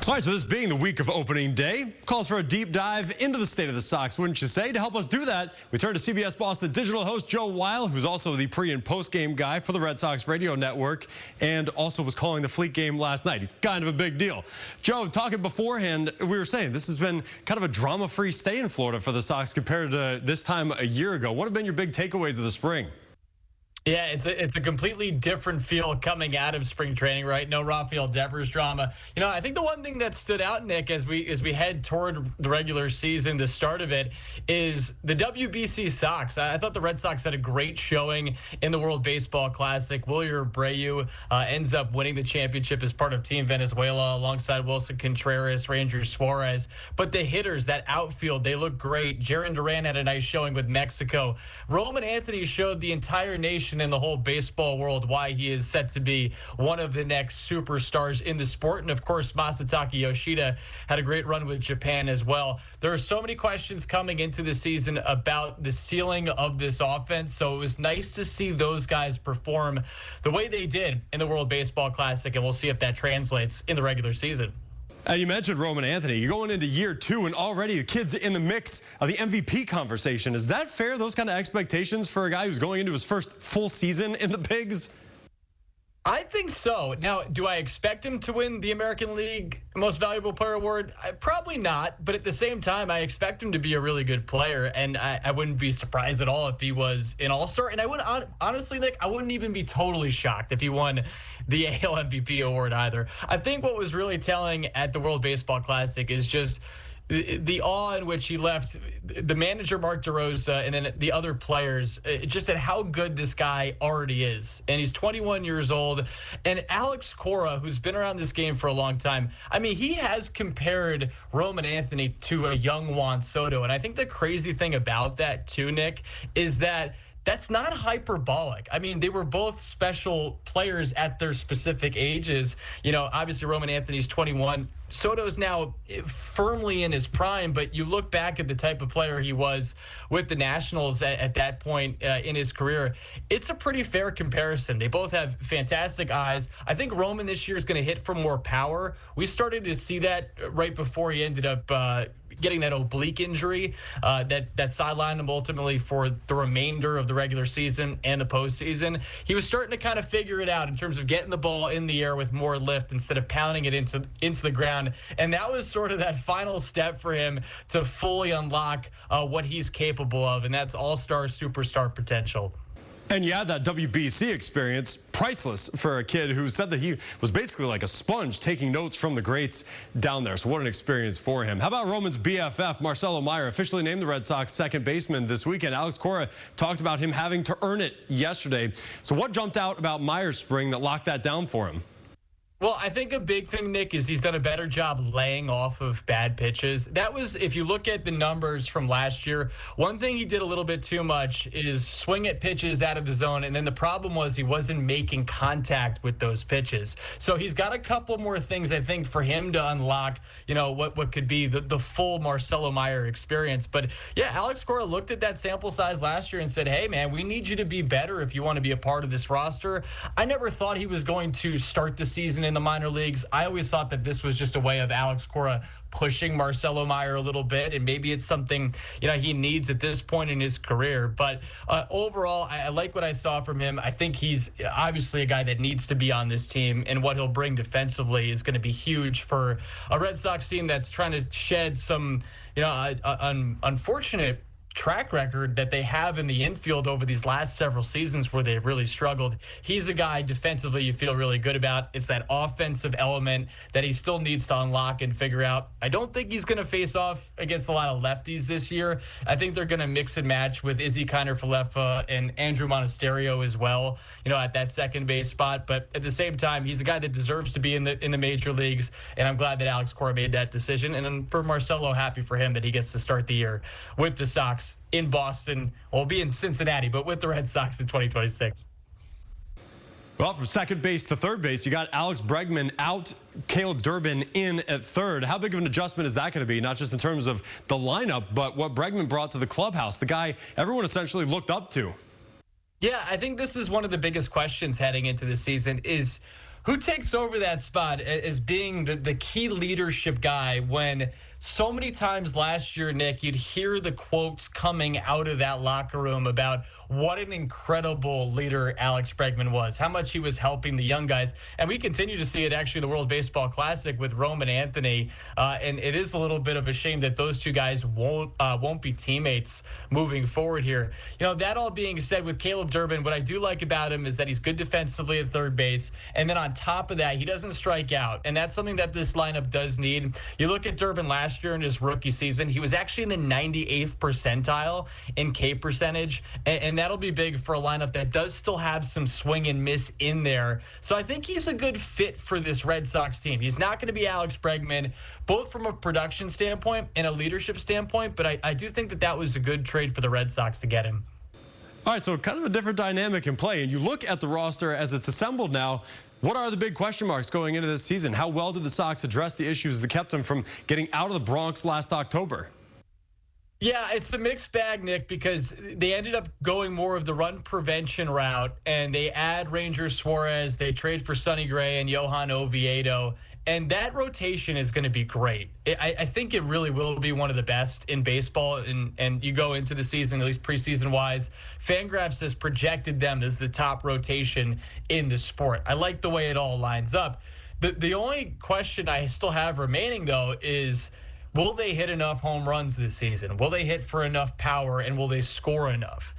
All right, so this being the week of opening day calls for a deep dive into the state of the Sox, wouldn't you say? To help us do that, we turn to CBS Boston digital host Joe Weil, who's also the pre- and post-game guy for the Red Sox radio network and also was calling the Fleet game last night. He's kind of a big deal. Joe, talking beforehand, we were saying this has been kind of a drama-free stay in Florida for the Sox compared to this time a year ago. What have been your big takeaways of the spring? Yeah, it's a completely different feel coming out of spring training, right? No Rafael Devers drama. You know, I think the one thing that stood out, Nick, as we head toward the regular season, the start of it, is the WBC Sox. I thought the Red Sox had a great showing in the World Baseball Classic. Wilyer Abreu ends up winning the championship as part of Team Venezuela alongside Wilson Contreras, Ranger Suarez. But the hitters, that outfield, they look great. Jarren Duran had a nice showing with Mexico. Roman Anthony showed the entire nation in the whole baseball world why he is set to be one of the next superstars in the sport. And of course, Masataka Yoshida had a great run with Japan as well. There are so many questions coming into the season about the ceiling of this offense. So it was nice to see those guys perform the way they did in the World Baseball Classic. And we'll see if that translates in the regular season. You mentioned Roman Anthony. You're going into year 2, and already the kid's in the mix of the MVP conversation. Is that fair, those kind of expectations for a guy who's going into his first full season in the Bigs? I think so. Now, do I expect him to win the American League Most Valuable Player Award? Probably not. But at the same time, I expect him to be a really good player. And I wouldn't be surprised at all if he was an all-star. And I would honestly, Nick, I wouldn't even be totally shocked if he won the AL MVP award either. I think what was really telling at the World Baseball Classic is just the awe in which he left the manager, Mark DeRosa, and then the other players, just at how good this guy already is. And he's 21 years old. And Alex Cora, who's been around this game for a long time, I mean, he has compared Roman Anthony to a young Juan Soto. And I think the crazy thing about that, too, Nick, is that that's not hyperbolic. I mean, they were both special players at their specific ages. You know, obviously Roman Anthony's 21. Soto's now firmly in his prime, but you look back at the type of player he was with the Nationals at that point in his career, it's a pretty fair comparison. They both have fantastic eyes. I think Roman this year is going to hit for more power. We started to see that right before he ended up getting that oblique injury that sidelined him ultimately for the remainder of the regular season and the postseason. He was starting to kind of figure it out in terms of getting the ball in the air with more lift instead of pounding it into the ground. And that was sort of that final step for him to fully unlock what he's capable of, and that's all-star, superstar potential. And yeah, that WBC experience, priceless for a kid who said that he was basically like a sponge taking notes from the greats down there. So what an experience for him. How about Roman's BFF, Marcelo Meyer, officially named the Red Sox second baseman this weekend. Alex Cora talked about him having to earn it yesterday. So what jumped out about Meyer's spring that locked that down for him? Well, I think a big thing, Nick, is he's done a better job laying off of bad pitches. That was, if you look at the numbers from last year, one thing he did a little bit too much is swing at pitches out of the zone, and then the problem was he wasn't making contact with those pitches. So he's got a couple more things, I think, for him to unlock, you know, what could be the full Marcelo Meyer experience. But, yeah, Alex Cora looked at that sample size last year and said, hey, man, we need you to be better if you want to be a part of this roster. I never thought he was going to start the season in the minor leagues. I always thought that this was just a way of Alex Cora pushing Marcelo Meyer a little bit, and maybe it's something, you know, he needs at this point in his career. But overall, I like what I saw from him. I think he's obviously a guy that needs to be on this team, and what he'll bring defensively is going to be huge for a Red Sox team that's trying to shed some, you know, unfortunate track record that they have in the infield over these last several seasons where they've really struggled. He's a guy defensively you feel really good about. It's that offensive element that he still needs to unlock and figure out. I don't think he's going to face off against a lot of lefties this year. I think they're going to mix and match with Izzy Kiner-Falefa and Andrew Monasterio as well, you know, at that second base spot. But at the same time, he's a guy that deserves to be in the major leagues, and I'm glad that Alex Cora made that decision. And for Marcelo, happy for him that he gets to start the year with the Sox in Boston. We'll be in Cincinnati, but with the Red Sox in 2026. Well, from second base to third base, you got Alex Bregman out, Caleb Durbin in at third. How big of an adjustment is that going to be, not just in terms of the lineup, but what Bregman brought to the clubhouse, the guy everyone essentially looked up to? Yeah, I think this is one of the biggest questions heading into this season is Who takes over that spot as being the key leadership guy when so many times last year, Nick, you'd hear the quotes coming out of that locker room about what an incredible leader Alex Bregman was, how much he was helping the young guys. And we continue to see it actually in the World Baseball Classic with Roman Anthony. And it is a little bit of a shame that those two guys won't be teammates moving forward here. You know, that all being said, with Caleb Durbin, what I do like about him is that he's good defensively at third base. And then on top of that, he doesn't strike out. And that's something that this lineup does need. You look at Durbin last year in his rookie season, he was actually in the 98th percentile in K percentage. And that'll be big for a lineup that does still have some swing and miss in there. So I think he's a good fit for this Red Sox team. He's not going to be Alex Bregman, both from a production standpoint and a leadership standpoint. But I do think that was a good trade for the Red Sox to get him. All right, so kind of a different dynamic in play. And you look at the roster as it's assembled now. What are the big question marks going into this season? How well did the Sox address the issues that kept them from getting out of the Bronx last October? Yeah, it's a mixed bag, Nick, because they ended up going more of the run prevention route, and they add Ranger Suarez, they trade for Sonny Gray and Johan Oviedo, and that rotation is going to be great. I think it really will be one of the best in baseball, and you go into the season, at least preseason-wise, Fangraphs has projected them as the top rotation in the sport. I like the way it all lines up. The only question I still have remaining, though, is will they hit enough home runs this season? Will they hit for enough power, and will they score enough?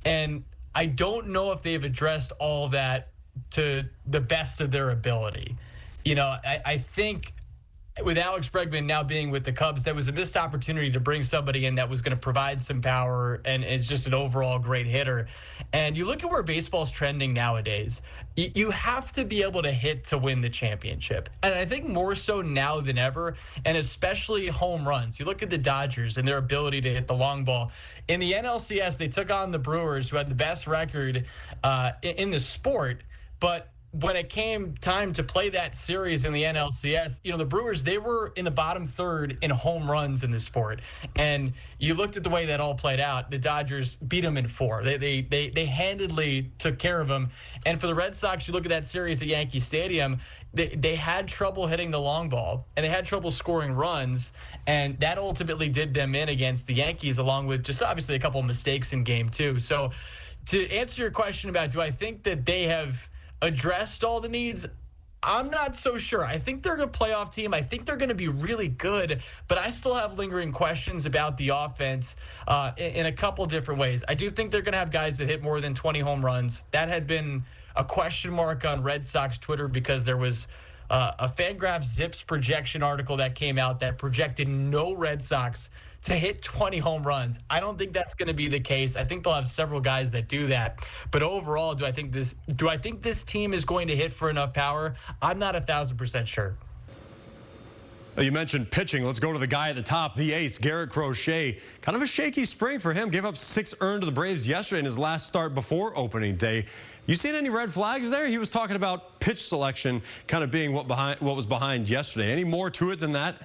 And I don't know if they've addressed all that to the best of their ability. You know, I think with Alex Bregman now being with the Cubs, that was a missed opportunity to bring somebody in that was going to provide some power and is just an overall great hitter. And you look at where baseball's trending nowadays, you have to be able to hit to win the championship. And I think more so now than ever, and especially home runs. You look at the Dodgers and their ability to hit the long ball. In the NLCS, they took on the Brewers, who had the best record in the sport, but when it came time to play that series in the NLCS, you know, the Brewers, they were in the bottom third in home runs in the sport. And you looked at the way that all played out. The Dodgers beat them in 4. They handedly took care of them. And for the Red Sox, you look at that series at Yankee Stadium, they had trouble hitting the long ball, and they had trouble scoring runs. And that ultimately did them in against the Yankees, along with just obviously a couple of mistakes in game 2. So to answer your question about, do I think that they have addressed all the needs? I'm not so sure. I think they're a playoff team. I think they're going to be really good, but I still have lingering questions about the offense in a couple different ways. I do think they're going to have guys that hit more than 20 home runs. That had been a question mark on Red Sox Twitter because there was a Fangraphs Zips projection article that came out that projected no Red Sox to hit 20 home runs. I don't think that's going to be the case. I think they'll have several guys that do that. But overall, do I think this team is going to hit for enough power? I'm not 1,000% sure. You mentioned pitching. Let's go to the guy at the top, the ace, Garrett Crochet. Kind of a shaky spring for him. Gave up 6 earned to the Braves yesterday in his last start before opening day. You seen any red flags there? He was talking about pitch selection kind of being what was behind yesterday. Any more to it than that?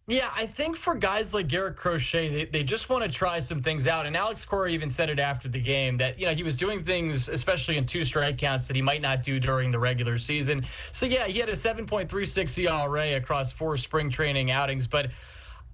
Yeah, I think for guys like Garrett Crochet, they just want to try some things out. And Alex Cora even said it after the game that, you know, he was doing things, especially in 2 strikeouts, that he might not do during the regular season. So, yeah, he had a 7.36 ERA across 4 spring training outings. But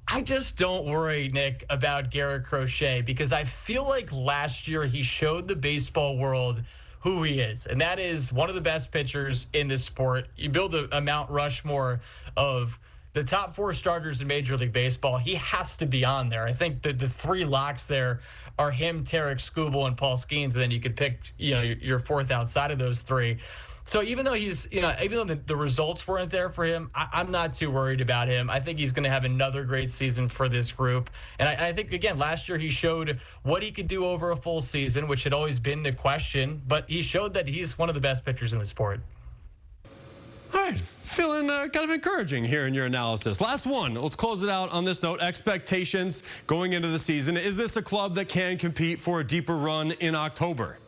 I just don't worry, Nick, about Garrett Crochet because I feel like last year he showed the baseball world who he is. And that is one of the best pitchers in this sport. You build a Mount Rushmore of the top 4 starters in Major League Baseball. He has to be on there. I think that the 3 locks there are him, Tarek Skubal, and Paul Skeens, and then you could pick, you know, your 4th outside of those 3. So even though even though the results weren't there for him, I'm not too worried about him. I think he's going to have another great season for this group. And I think, again, last year he showed what he could do over a full season, which had always been the question. But he showed that he's one of the best pitchers in the sport. All right, feeling kind of encouraging here in your analysis. Last one, let's close it out on this note. Expectations going into the season. Is this a club that can compete for a deeper run in October?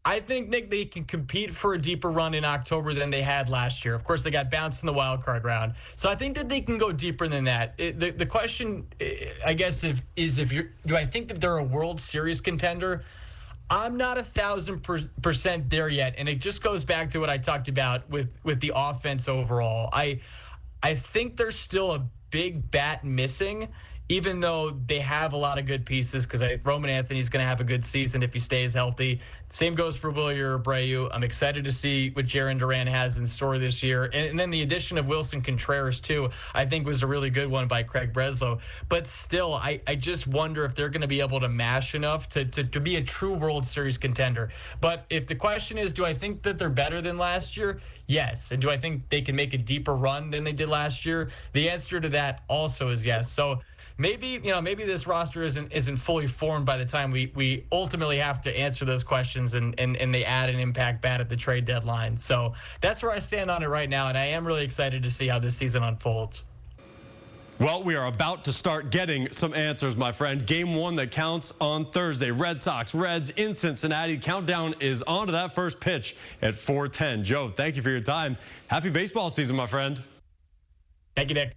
I think, Nick, they can compete for a deeper run in October than they had last year. Of course, they got bounced in the wild card round. So I think that they can go deeper than that. The question, I guess, do I think that they're a World Series contender? I'm not 1,000% there yet, and it just goes back to what I talked about with the offense overall. I think there's still a big bat missing, even though they have a lot of good pieces, because Roman Anthony's going to have a good season if he stays healthy. Same goes for Wilyer Abreu. I'm excited to see what Jarren Duran has in store this year. And then the addition of Wilson Contreras, too, I think was a really good one by Craig Breslow. But still, I just wonder if they're going to be able to mash enough to be a true World Series contender. But if the question is, do I think that they're better than last year? Yes. And do I think they can make a deeper run than they did last year? The answer to that also is yes. So maybe this roster isn't fully formed by the time we ultimately have to answer those questions and they add an impact bat at the trade deadline. So that's where I stand on it right now, and I am really excited to see how this season unfolds. Well, we are about to start getting some answers, my friend. Game 1 that counts on Thursday. Red Sox, Reds in Cincinnati. Countdown is on to that first pitch at 4:10. Joe, thank you for your time. Happy baseball season, my friend. Thank you, Nick.